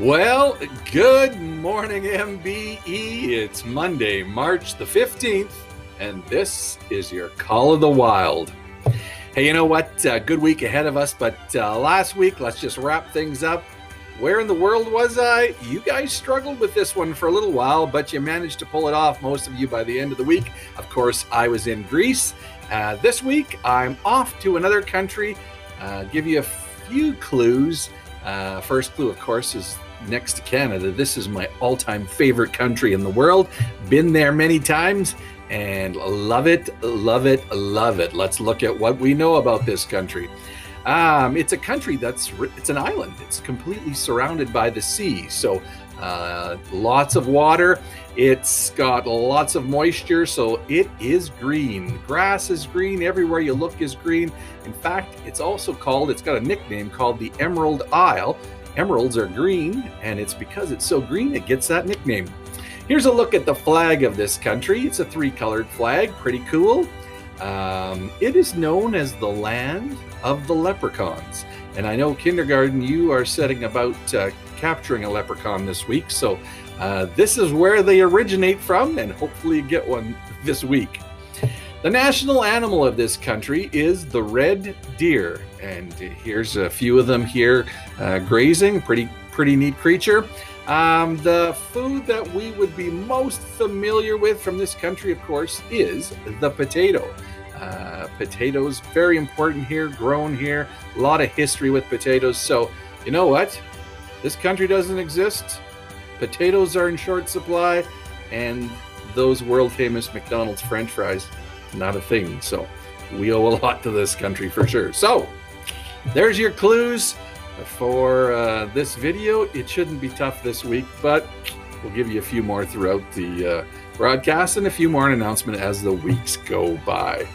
Well, good morning, MBE. It's Monday, March the 15th, and this is your Call of the Wild. Hey, you know what? Good week ahead of us, but last week, let's just wrap things up. Where in the world was I? You guys struggled with this one for a little while, but you managed to pull it off, most of you, by the end of the week. Of course, I was in Greece. This week, I'm off to another country. Give you a few clues. First clue, of course, is next to Canada. This is my all-time favorite country in the world. Been there many times and love it, love it, love it. Let's look at what we know about this country. It's a country it's an island. It's completely surrounded by the sea. So lots of water. It's got lots of moisture, so it is green. Grass is green. Everywhere you look is green. In fact, it's got a nickname called the Emerald Isle. Emeralds are green, and it's because it's so green it gets that nickname. Here's a look at the flag of this country. It's a three-colored flag, pretty cool. It is known as the land of the Leprechauns. And I know, kindergarten, you are setting about capturing a leprechaun this week, so this is where they originate from, and hopefully you get one this week. The national animal of this country is the red deer, and here's a few of them here grazing. Pretty neat creature. The food that we would be most familiar with from this country, of course, is the potato. Potatoes, very important here, grown here. A lot of history with potatoes. So, you know what? This country doesn't exist. Potatoes are in short supply, and those world-famous McDonald's French fries, not a thing. So we owe a lot to this country for sure. So there's your clues for this video. It shouldn't be tough this week, but we'll give you a few more throughout the broadcast and a few more announcements as the weeks go by.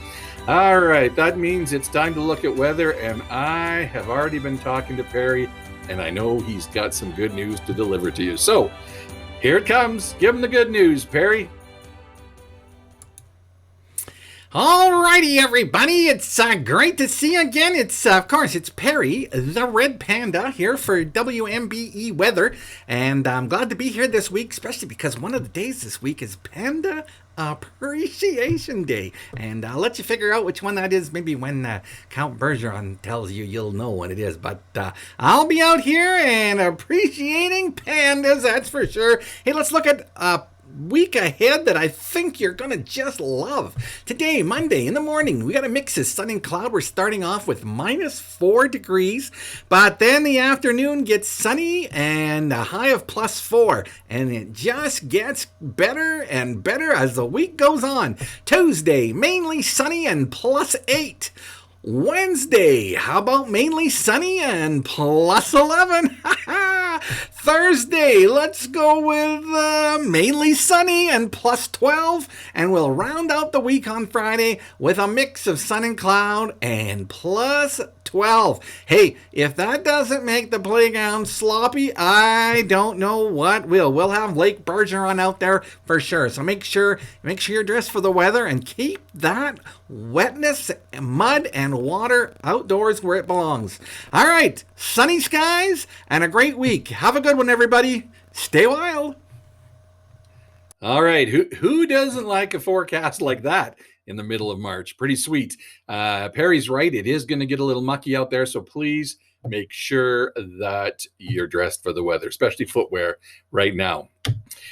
All right, that means it's time to look at weather, and I have already been talking to Perry, and I know he's got some good news to deliver to you. So here it comes. Give him the good news, Perry. Alrighty, everybody, it's great to see you again. It's Perry, the Red Panda, here for WMBE Weather, and I'm glad to be here this week, especially because one of the days this week is Panda Appreciation Day, and I'll let you figure out which one that is. Maybe when Count Bergeron tells you, you'll know what it is, but I'll be out here and appreciating pandas, that's for sure. Hey, let's look at week ahead that I think you're gonna just love. Today, Monday, in the morning, we got a mix of sun and cloud. We're starting off with -4 degrees, but then the afternoon gets sunny and a high of +4, and it just gets better and better as the week goes on. Tuesday, mainly sunny and +8. Wednesday, how about mainly sunny and +11? Thursday, let's go with mainly sunny and +12. And we'll round out the week on Friday with a mix of sun and cloud and +12. Hey, if that doesn't make the playground sloppy, I don't know what will. We'll have Lake Bergeron out there for sure. So make sure you're dressed for the weather and keep that wetness, mud, and water outdoors where it belongs. All right, sunny skies and a great week. Have a good one, everybody. Stay wild. All right, who doesn't like a forecast like that in the middle of March? Pretty sweet. Perry's right. It is going to get a little mucky out there, so please make sure that you're dressed for the weather, especially footwear right now.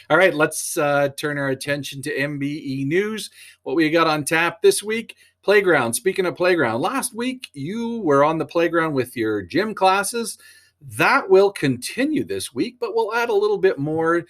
All right, let's turn our attention to MBE News. What we got on tap this week? Playground. Speaking of playground, last week you were on the playground with your gym classes. That will continue this week, but we'll add a little bit more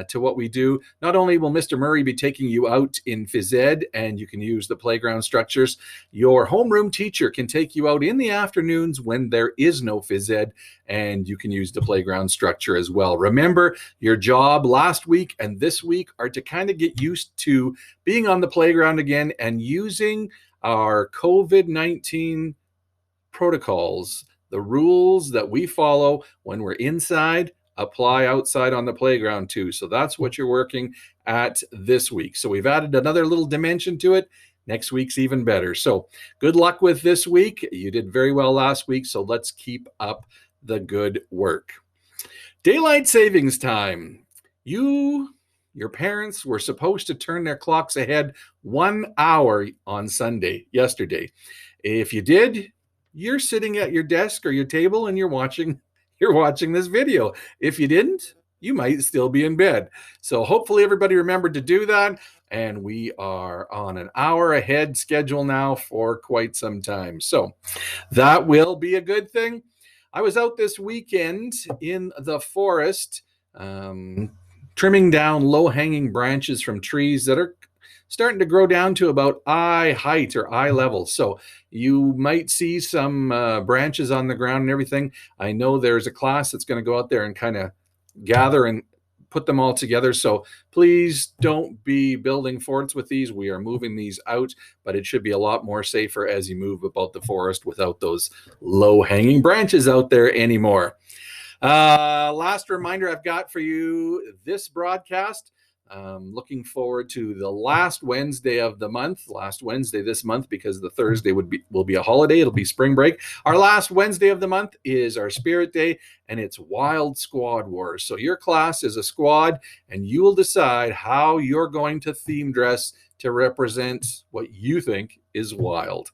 to what we do. Not only will Mr. Murray be taking you out in phys ed and you can use the playground structures, your homeroom teacher can take you out in the afternoons when there is no phys ed and you can use the playground structure as well. Remember, your job last week and this week are to kind of get used to being on the playground again and using our COVID-19 protocols. The rules that we follow when we're inside apply outside on the playground too. So that's what you're working at this week. So we've added another little dimension to it. Next week's even better. So good luck with this week. You did very well last week, so let's keep up the good work. Daylight savings time. Your parents were supposed to turn their clocks ahead 1 hour on Sunday, yesterday. If you did, you're sitting at your desk or your table and you're watching this video. If you didn't, you might still be in bed. So hopefully everybody remembered to do that. And we are on an hour ahead schedule now for quite some time. So that will be a good thing. I was out this weekend in the forest, trimming down low-hanging branches from trees that are starting to grow down to about eye height or eye level. So you might see some branches on the ground and everything. I know there's a class that's going to go out there and kind of gather and put them all together. So please don't be building forts with these. We are moving these out, but it should be a lot more safer as you move about the forest without those low-hanging branches out there anymore. Last reminder I've got for you this broadcast. Looking forward to the last Wednesday of the month, last Wednesday this month, because the Thursday will be a holiday. It'll be spring break. Our last Wednesday of the month is our Spirit Day, and it's Wild Squad Wars. So your class is a squad, and you will decide how you're going to theme dress to represent what you think is wild.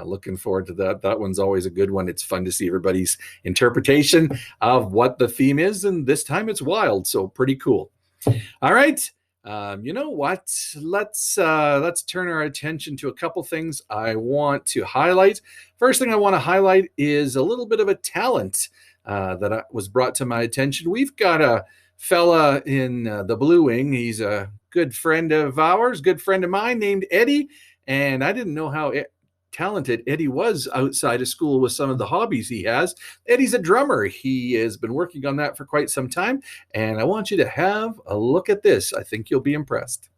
Looking forward to that. That one's always a good one. It's fun to see everybody's interpretation of what the theme is, and this time it's wild, so pretty cool. All right. You know what? Let's turn our attention to a couple things I want to highlight. First thing I want to highlight is a little bit of a talent that was brought to my attention. We've got a fella in the Blue Wing. He's a good friend of ours, good friend of mine named Eddie, and I didn't know how talented Eddie was outside of school with some of the hobbies he has. Eddie's a drummer. He has been working on that for quite some time, and I want you to have a look at this. I think you'll be impressed.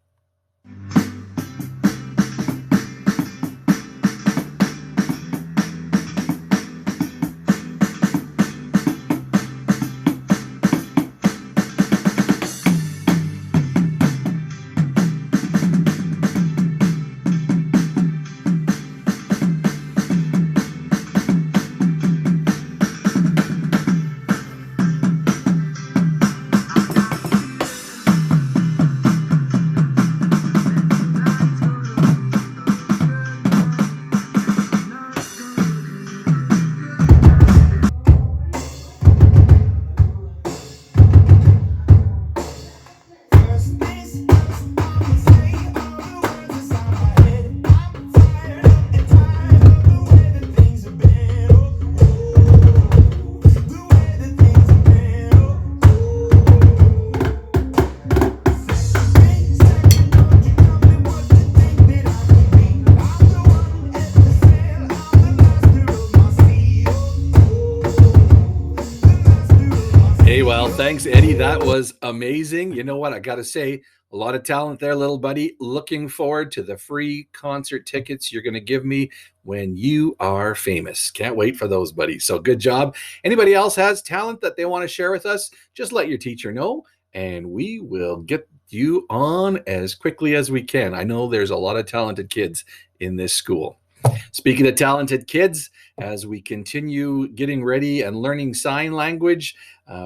Well, thanks, Eddie. That was amazing. You know what? I got to say, a lot of talent there, little buddy. Looking forward to the free concert tickets you're going to give me when you are famous. Can't wait for those, buddy. So good job. Anybody else has talent that they want to share with us, just let your teacher know, and we will get you on as quickly as we can. I know there's a lot of talented kids in this school. Speaking of talented kids, as we continue getting ready and learning sign language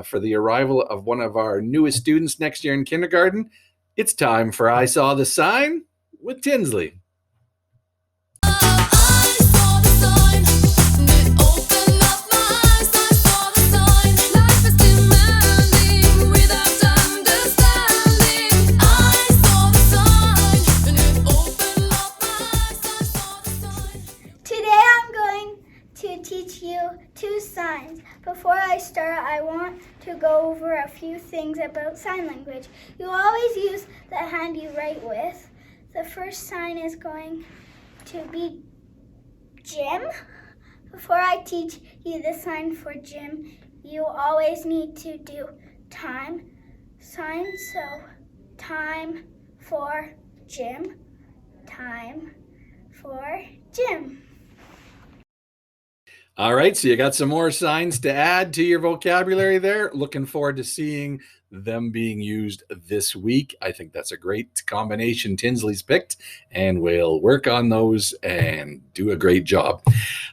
for the arrival of one of our newest students next year in kindergarten, it's time for I Saw the Sign with Tinsley. Before I start, I want to go over a few things about sign language. You always use the hand you write with. The first sign is going to be Jim. Before I teach you the sign for Jim, you always need to do time sign. So time for Jim, time for Jim. All right, so you got some more signs to add to your vocabulary there. Looking forward to seeing them being used this week. I think that's a great combination Tinsley's picked, and we'll work on those and do a great job.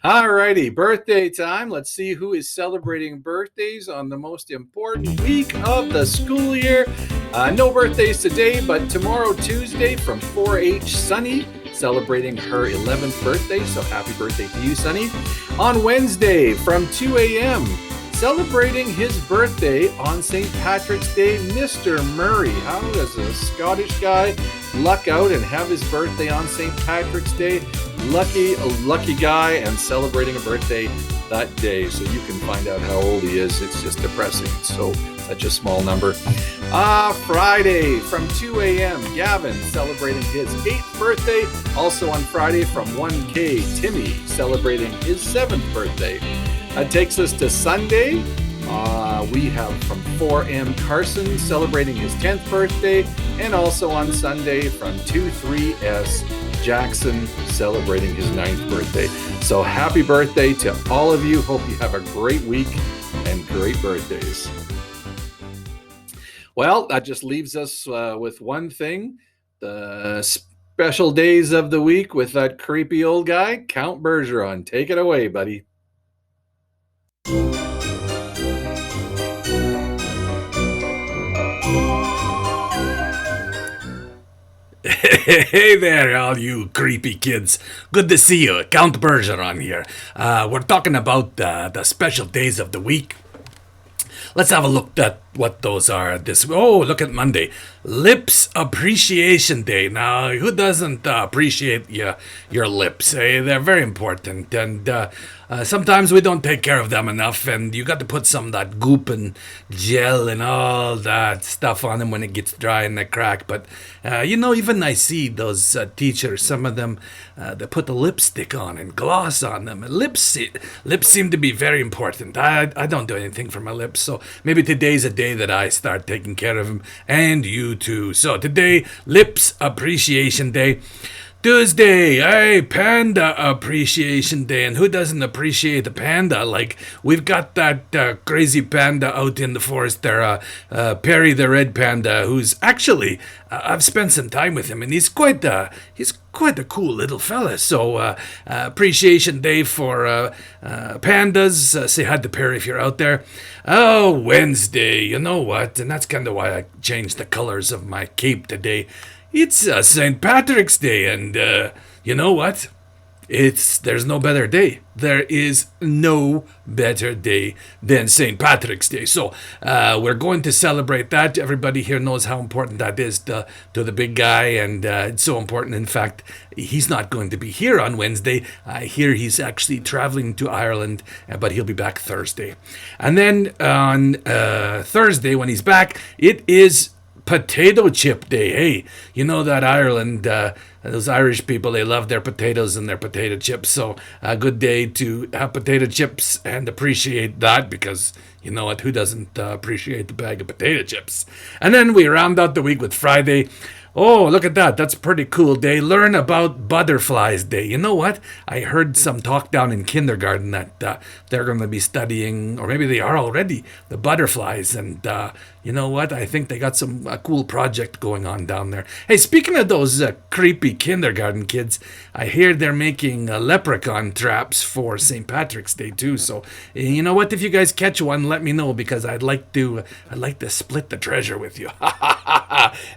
All righty, birthday time. Let's see who is celebrating birthdays on the most important week of the school year. No birthdays today, but tomorrow, Tuesday, from 4-H, Sunny, celebrating her 11th birthday, so happy birthday to you, Sunny. On Wednesday from 2 a.m., celebrating his birthday on St. Patrick's Day, Mr. Murray. How does a Scottish guy luck out and have his birthday on St. Patrick's Day? Lucky guy, and celebrating a birthday that day. So you can find out how old he is. It's just depressing. It's such a small number. Friday from 2 a.m., Gavin celebrating his 8th birthday. Also on Friday from 1K, Timmy celebrating his 7th birthday. That takes us to Sunday. We have from 4M, Carson celebrating his 10th birthday. And also on Sunday from 23S, Jackson celebrating his 9th birthday. So happy birthday to all of you. Hope you have a great week and great birthdays. Well, that just leaves us with one thing. The special days of the week with that creepy old guy, Count Bergeron. Take it away, buddy. Hey there, all you creepy kids. Good to see you. Count Bergeron here. We're talking about the special days of the week. Let's have a look at what those are. Look at Monday. Lips Appreciation Day. Now, who doesn't appreciate your lips? They're very important, and sometimes we don't take care of them enough, and you got to put some of that goop and gel and all that stuff on them when it gets dry and they crack. But even I see those teachers, some of them, they put the lipstick on and gloss on them. Lips seem to be very important. I don't do anything for my lips, so maybe today's a day that I start taking care of them, and you too. So today, Lips Appreciation Day. Tuesday, Panda Appreciation Day, and who doesn't appreciate a panda? Like, we've got that crazy panda out in the forest there, Perry the red panda, who's actually, I've spent some time with him, and he's quite a cool little fella. So, Appreciation Day for pandas. Say hi to Perry if you're out there. Oh, Wednesday, you know what? And that's kind of why I changed the colors of my cape today. It's St. Patrick's Day, and you know what? There's no better day. There is no better day than St. Patrick's Day. So we're going to celebrate that. Everybody here knows how important that is to the big guy, and it's so important. In fact, he's not going to be here on Wednesday. I hear he's actually traveling to Ireland, but he'll be back Thursday. And then on Thursday, when he's back, it is Potato Chip Day. Hey, you know that Ireland, those Irish people, they love their potatoes and their potato chips. So a good day to have potato chips and appreciate that, because you know what, who doesn't appreciate the bag of potato chips? And then we round out the week with Friday. Oh, look at that. That's a pretty cool day. Learn about Butterflies Day. You know what? I heard some talk down in kindergarten that they're going to be studying, or maybe they are already, the butterflies. And you know what? I think they got some cool project going on down there. Hey, speaking of those creepy kindergarten kids, I hear they're making leprechaun traps for St. Patrick's Day too. So you know what? If you guys catch one, let me know, because I'd like to split the treasure with you.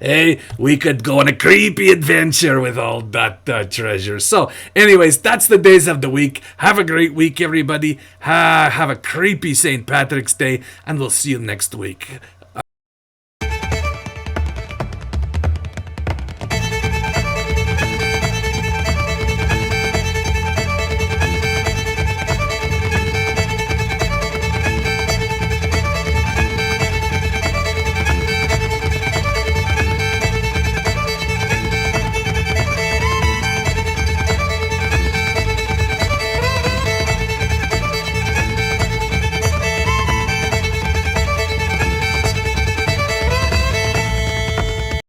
Hey, we could go on a creepy adventure with all that treasure. So anyways, that's the days of the week. Have a great week, everybody. Have a creepy St. Patrick's Day, and we'll see you next week.